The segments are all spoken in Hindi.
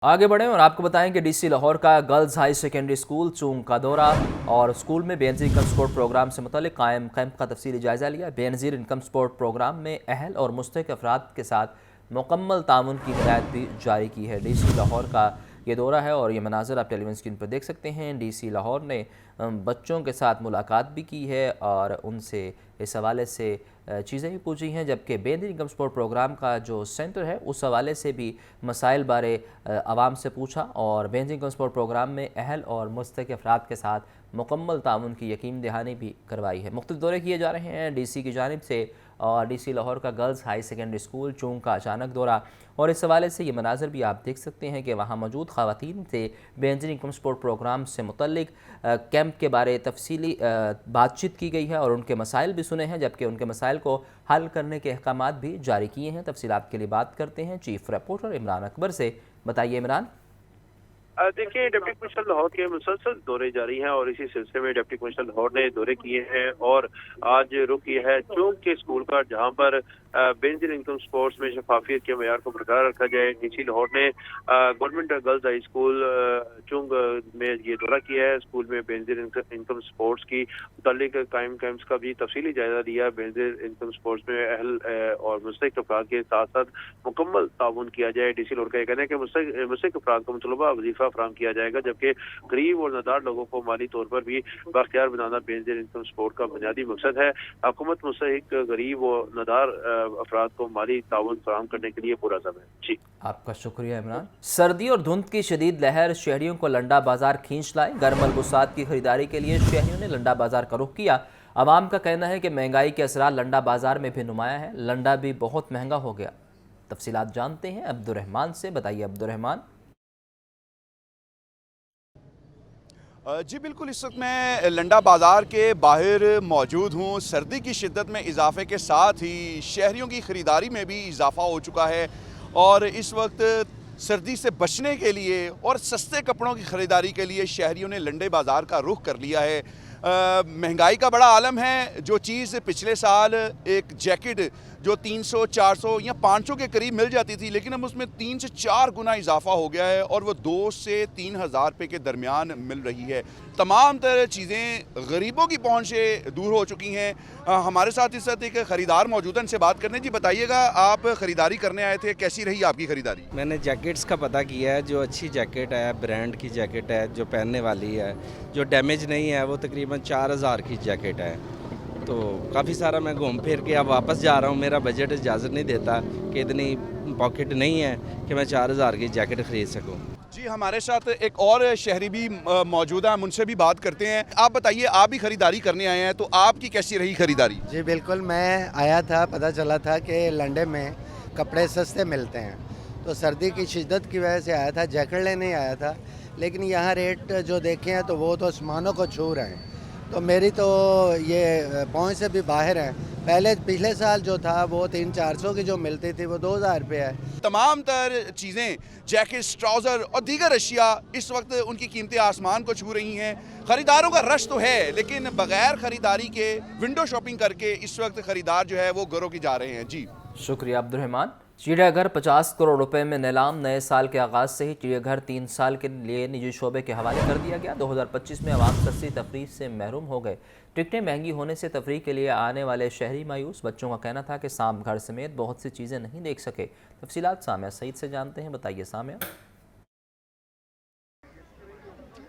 आगे बढ़ें और आपको बताएं कि डीसी लाहौर का गर्ल्स हाई सेकेंडरी स्कूल चूंग का दौरा और स्कूल में बेनज़ीर इनकम सपोर्ट प्रोग्राम से मुतालिक कायम कैंप का तफसीली जायज़ा लिया। बेनज़ीर इनकम सपोर्ट प्रोग्राम में अहल और मुस्तहिक अफराद के साथ मुकम्मल ताउन की हिदायत भी जारी की है। डीसी लाहौर का ये दौरा है और ये मनाज़र आप टेलीविज़न स्क्रीन पर देख सकते हैं। डीसी लाहौर ने बच्चों के साथ मुलाकात भी की है और उनसे इस हवाले से चीज़ें भी पूछी हैं, जबकि बेनज़ीर इनकम सपोर्ट प्रोग्राम का जो सेंटर है उस हवाले से भी मसाइल बारे आवाम से पूछा और बेनज़ीर इनकम सपोर्ट प्रोग्राम में अहल और मुस्तहिक अफराद के साथ मुकम्मल ताउन की यकीन दहानी भी करवाई है। मुख्तलिफ दौरे किए जा रहे हैं डीसी की जानिब से और डीसी लाहौर का गर्ल्स हाई सेकेंडरी स्कूल चूंग का अचानक दौरा और इस हवाले से ये मनाजर भी आप देख सकते हैं कि वहाँ मौजूद ख़वातीन से बेनज़ीर इनकम सपोर्ट प्रोग्राम से मुतल्लिक कैंप के बारे तफसीली बातचीत की गई है और उनके मसाइल भी सुने हैं, जबकि उनके मसाइल को हल करने के अहकामात भी जारी किए हैं। तफसीलात के लिए बात करते हैं चीफ रिपोर्टर इमरान अकबर से। बताइए इमरान। देखिए, डिप्टी कमिश्नर लाहौर के मुसलसल दौरे जारी हैं और इसी सिलसिले में डिप्टी कमिश्नर लाहौर ने दौरे किए हैं और आज रुख किया है चूंग के स्कूल का, जहां पर बेनज़ीर इनकम स्पोर्ट्स में शफाफियत के मेयार को बरकरार रखा जाए। डीसी लाहौर ने गवर्नमेंट गर्ल्स हाई स्कूल चूंग में ये दौरा किया है। स्कूल में बेनज़ीर इनकम स्पोर्ट्स की मुतालिक कायम कैंप्स का भी तफसीली जायजा लिया। बेनज़ीर इनकम स्पोर्ट्स में अहल और मुस्तहिक अफराद के साथ साथ मुकम्मल ताउन किया जाए। डीसी लाहौर का यह कहना है कि मुस्तहिक अफराद को मतलूबा वजीफा फराहम किया जाएगा, जबकि गरीब और नादार लोगों को माली तौर पर भी बाख्तियार बनाना बेनज़ीर इनकम सपोर्ट का बुनियादी मकसद है। हुकूमत मुस्तहिक गरीब और नादार अफराद को माली ताउन फराहम करने के लिए पूरा समय। जी, आपका शुक्रिया इमरान। सर्दी और धुंध की शदीद लहर शहरियों को लंडा बाजार खींच लाए। गर्म मलबूसात की खरीदारी के लिए शहरियों ने लंडा बाजार का रुख किया। अवाम का कहना है कि महंगाई के असरार लंडा बाजार में भी नुमाया है। लंडा भी बहुत महंगा हो गया। तफसीलात जानते हैं अब्दुर्रहमान से। बताइए अब्दुर्रहमान। जी बिल्कुल, इस वक्त मैं लंडा बाज़ार के बाहर मौजूद हूँ। सर्दी की शिद्दत में इजाफे के साथ ही शहरियों की ख़रीदारी में भी इजाफा हो चुका है और इस वक्त सर्दी से बचने के लिए और सस्ते कपड़ों की ख़रीदारी के लिए शहरियों ने लंडे बाज़ार का रुख कर लिया है। महंगाई का बड़ा आलम है। जो चीज़ पिछले साल एक जैकेट जो 300, 400 या 500 के करीब मिल जाती थी, लेकिन अब उसमें 3 से 4 गुना इजाफा हो गया है और वो 2 से 3 हज़ार रुपये के दरमियान मिल रही है। तमाम तरह चीज़ें गरीबों की पहुंच से दूर हो चुकी हैं। हमारे साथ इस वक्त एक ख़रीदार मौजूद हैं, इनसे बात करने। जी बताइएगा, आप ख़रीदारी करने आए थे, कैसी रही आपकी ख़रीदारी? मैंने जैकेट्स का पता किया है। जो अच्छी जैकेट है, ब्रांड की जैकेट है, जो पहनने वाली है, जो डैमेज नहीं है, वो तकरीबन 4000 की जैकेट है। तो काफ़ी सारा मैं घूम फिर के अब वापस जा रहा हूँ। मेरा बजट इजाज़त नहीं देता कि इतनी पॉकेट नहीं है कि मैं 4000 की जैकेट ख़रीद सकूँ। जी, हमारे साथ एक और शहरी भी मौजूद हैं, हम उनसे भी बात करते हैं। आप बताइए, आप भी ख़रीदारी करने आए हैं, तो आपकी कैसी रही ख़रीदारी? जी बिल्कुल, मैं आया था, पता चला था कि लंडे में कपड़े सस्ते मिलते हैं, तो सर्दी की शिद्दत की वजह से आया था। जैकेट लेने आया था, लेकिन यहाँ रेट जो देखे हैं तो वो तो आसमानों को छू रहे हैं। तो मेरी तो ये पहुँच से भी बाहर है। पिछले साल जो था वो 300-400 की जो मिलती थी वो 2000 रुपये है। तमाम तर चीज़ें, जैकेट, ट्राउज़र और दीगर अशिया इस वक्त उनकी कीमतें आसमान को छू रही हैं। ख़रीदारों का रश तो है, लेकिन बगैर ख़रीदारी के विंडो शॉपिंग करके इस वक्त ख़रीदार जो है वो घरों की जा रहे हैं। जी शुक्रिया अब्दुर्रहमान। चिड़ियाघर 50 करोड़ रुपए में नीलाम। नए साल के आगाज़ से ही चिड़ियाघर 3 साल के लिए निजी शोबे के हवाले कर दिया गया। 2025 में आवाम सस्ती तफरीह से महरूम हो गए। टिकटें महंगी होने से तफरीह के लिए आने वाले शहरी मायूस। बच्चों का कहना था कि शाम घर समेत बहुत सी चीज़ें नहीं देख सके। तफसीलात सामिया सईद से जानते हैं। बताइए सामिया।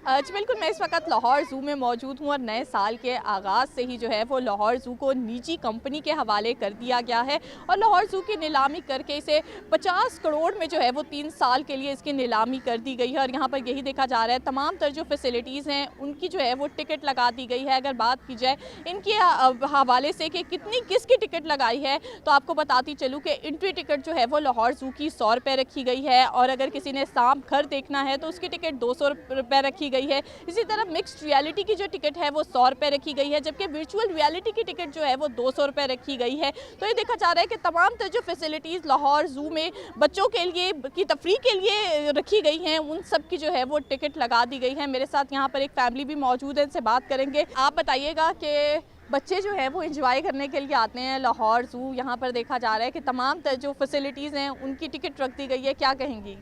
जी बिल्कुल, मैं इस वक्त लाहौर ज़ू में मौजूद हूँ और नए साल के आगाज़ से ही जो है वो लाहौर ज़ू को निजी कंपनी के हवाले कर दिया गया है और लाहौर ज़ू की नीलामी करके इसे 50 करोड़ में जो है वो 3 साल के लिए इसकी नीलामी कर दी गई है। और यहाँ पर यही देखा जा रहा है, तमाम तर जो फैसिलिटीज़ हैं उनकी जो है वो टिकट लगा दी गई है। अगर बात की जाए इनके हवाले से कि किसकी टिकट लगाई है, तो आपको बताती चलूँ कि एंट्री टिकट जो है वो लाहौर ज़ू की 100 रुपये रखी गई है और अगर किसी ने शाम घर देखना है तो उसकी टिकट 200 रुपये रखी गई है। इसी तरह मिक्स्ड रियलिटी की जो टिकट है वो 100 रुपये रखी गई है, जबकि वर्चुअल रियलिटी की टिकट जो है वो 200 रुपये रखी गई है। तो ये देखा जा रहा है कि तमाम तरह जो फैसिलिटीज़ लाहौर ज़ू में बच्चों के लिए की तफरीह के लिए रखी गई हैं, उन सब की जो है वो टिकट लगा दी गई है। मेरे साथ यहाँ पर एक फैमिली भी मौजूद है, इनसे बात करेंगे। आप बताइएगा कि बच्चे जो है वो एंजॉय करने के लिए आते हैं लाहौर ज़ू, यहाँ पर देखा जा रहा है कि तमाम जो फैसिलिटीज़ हैं उनकी टिकट रख दी गई है, क्या कहेंगी?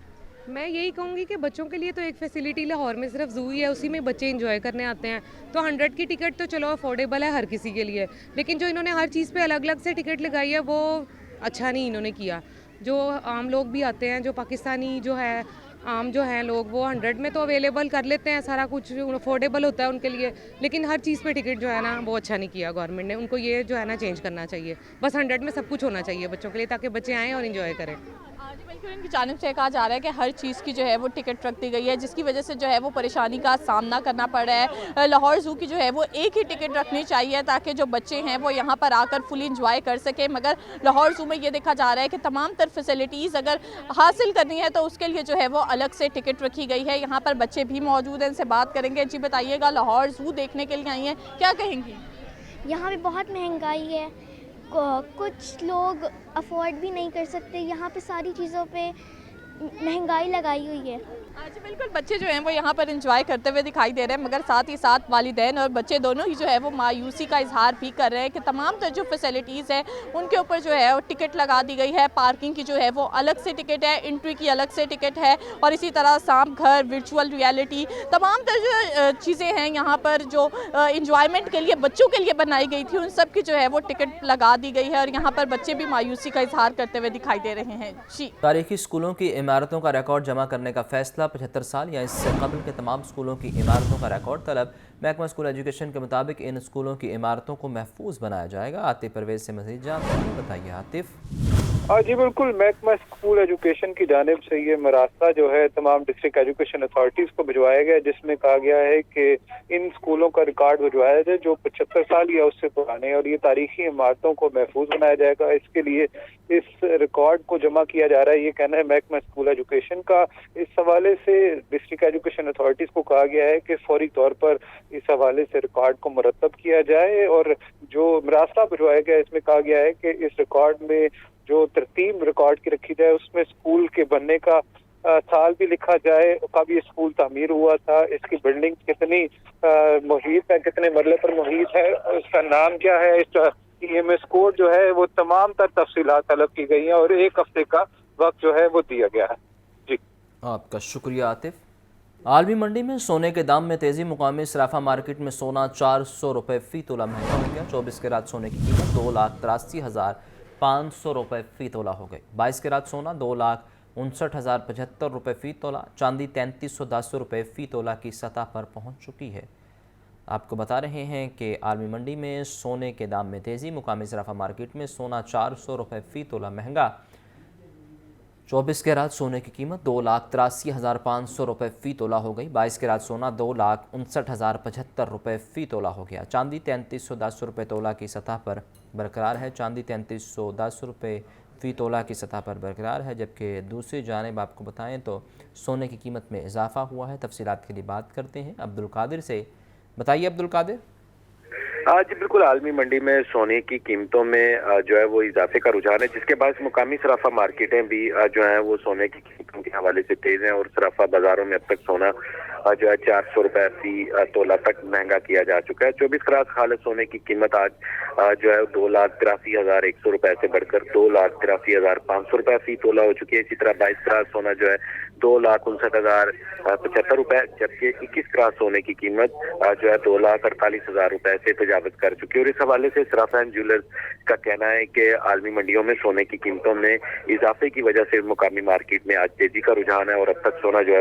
मैं यही कहूँगी कि बच्चों के लिए तो एक फैसिलिटी लाहौर में सिर्फ ज़ू ही है, उसी में बच्चे एंजॉय करने आते हैं। तो 100 की टिकट तो चलो अफोर्डेबल है हर किसी के लिए, लेकिन जो इन्होंने हर चीज़ पे अलग अलग से टिकट लगाई है वो अच्छा नहीं इन्होंने किया। जो आम लोग भी आते हैं, जो पाकिस्तानी जो है आम जो हैं लोग, वो 100 में तो अवेलेबल कर लेते हैं, सारा कुछ अफोर्डेबल होता है उनके लिए, लेकिन हर चीज़ पे टिकट जो है ना वो अच्छा नहीं किया गवर्नमेंट ने। उनको ये जो है ना चेंज करना चाहिए। बस 100 में सब कुछ होना चाहिए बच्चों के लिए, ताकि बच्चे आएँ और इन्जॉय करें। जी बिल्कुल, इनकी जानिब से कहा जा रहा है कि हर चीज़ की जो है वो टिकट रख दी गई है, जिसकी वजह से जो है वो परेशानी का सामना करना पड़ रहा है। लाहौर ज़ू की जो है वो एक ही टिकट रखनी चाहिए ताकि जो बच्चे हैं वो यहाँ पर आकर फुल इंजॉय कर सकें, मगर लाहौर ज़ू में ये देखा जा रहा है कि तमाम तर फैसिलिटीज़ अगर हासिल करनी है तो उसके लिए जो है वो अलग से टिकट रखी गई है। यहाँ पर बच्चे भी मौजूद हैं, इनसे बात करेंगे। जी बताइएगा, लाहौर ज़ू देखने के लिए आई हैं, क्या कहेंगी? यहाँ पे बहुत महंगाई है, कुछ लोग अफोर्ड भी नहीं कर सकते। यहाँ पे सारी चीज़ों पे महंगाई लगाई हुई है। जी बिल्कुल, बच्चे जो हैं वो यहाँ पर एंजॉय करते हुए दिखाई दे रहे हैं, मगर साथ ही साथ वालिदैन और बच्चे दोनों ही जो है वो मायूसी का इजहार भी कर रहे हैं कि तमाम तर जो फैसिलिटीज़ हैं उनके ऊपर जो है वो टिकट लगा दी गई है। पार्किंग की जो है वो अलग से टिकट है, एंट्री की अलग से टिकट है, और इसी तरह सांप घर, वर्चुअल रियलिटी, तमाम तर जो चीज़ें हैं यहाँ पर जो इंजॉयमेंट के लिए बच्चों के लिए बनाई गई थी, उन सब की जो है वो टिकट लगा दी गई है, और यहाँ पर बच्चे भी मायूसी का इजहार करते हुए दिखाई दे रहे हैं। जी, तारीखी स्कूलों की इमारतों का रिकॉर्ड जमा करने का फैसला 75 साल या इससे कबल के तमाम स्कूलों की इमारतों का रिकॉर्ड तलब। महकमा स्कूल एजुकेशन के मुताबिक इन स्कूलों की इमारतों को महफूज बनाया जाएगा। आतिफ परवेज से मज़ीद जानते हैं, बताइए आतिफ। जी बिल्कुल, महकमा स्कूल एजुकेशन की जानिब से ये मरासला जो है तमाम डिस्ट्रिक्ट एजुकेशन अथॉरिटीज़ को भिजवाया गया है, जिसमें कहा गया है कि इन स्कूलों का रिकॉर्ड भिजवाया जाए जो 75 साल या उससे पुराने, और ये तारीखी इमारतों को महफूज बनाया जाएगा। इसके लिए इस रिकॉर्ड को जमा किया जा रहा है, ये कहना है महकमा स्कूल एजुकेशन का। इस हवाले से डिस्ट्रिक्ट एजुकेशन अथॉरिटीज़ को कहा गया है कि फौरी तौर पर इस हवाले से रिकॉर्ड को मुरतब किया जाए, और जो मरासला भिजवाया गया इसमें कहा गया है कि इस रिकॉर्ड में जो तरतीब रिकॉर्ड की रखी जाए उसमें स्कूल के बनने का साल भी लिखा जाए, कब ये स्कूल तामीर हुआ था, इसकी बिल्डिंग कितनी मुहीत है, कितने मरले पर मुहीत है, उसका नाम क्या है, इसका EMS कोड जो है वो तमाम तर तफसीलात तलब की गई हैं, और 1 हफ्ते का वक्त जो है वो दिया गया है। जी, आपका शुक्रिया आतिफ। आलमी मंडी में सोने के दाम में तेज़ी। मुकामी सराफा मार्केट में सोना 400 रुपये फ़ी तोला महंगा हो गया। 24 के रात सोने की कीमत 2,83,500 रुपये फ़ी तोला हो गई। 22 के रात सोना 2,59,075 रुपये फ़ी तोला। चांदी 3,310 रुपये फ़ी तोला की सतह पर पहुंच चुकी है। आपको बता रहे हैं कि आलमी मंडी में सोने के दाम में तेज़ी। मुकामी सराफा मार्केट में सोना 400 रुपये फ़ी तोला महंगा। 24 के रात सोने की कीमत 2,83,500 रुपये फ़ी तोला हो गई। 22 के रात सोना 2,59,075 रुपये फ़ी तोला हो गया। चांदी 3,310 रुपये तोला की सतह पर बरकरार है। चांदी 3,310 रुपये फ़ी तोला की सतह पर बरकरार है, जबकि दूसरी जानिब आपको बताएं तो सोने की कीमत में इजाफा हुआ है। तफसीलात के लिए बात करते हैं अब्दुल कादिर से। बताइए अब्दुल कादिर। जी बिल्कुल, आलमी मंडी में सोने की कीमतों में जो है वो इजाफे का रुझान है, जिसके बाद मुकामी सराफा मार्केटें भी जो है वो सोने की कीमतों के हवाले से तेज हैं, और सराफा बाजारों में अब तक सोना जो है 400 रुपये फ़ी तोला तक महंगा किया जा चुका है। 24 कैरेट खालिद सोने की कीमत आज जो है 2,83,100 रुपये से बढ़कर 2,83,500 रुपये फ़ी तोला हो चुकी है। इसी तरह 22 कैरेट सोना जो है 2,59,075 रुपये, जबकि 21 कैरेट सोने की कीमत जो है 2,48,000 रुपये से तजावत कर चुकी है। और इस हवाले से सराफा एंड ज्वेलर्स का कहना है कि आलमी मंडियों में सोने की कीमतों में इजाफे की वजह से मुकामी मार्केट में आज तेजी का रुझान है, और अब तक सोना जो है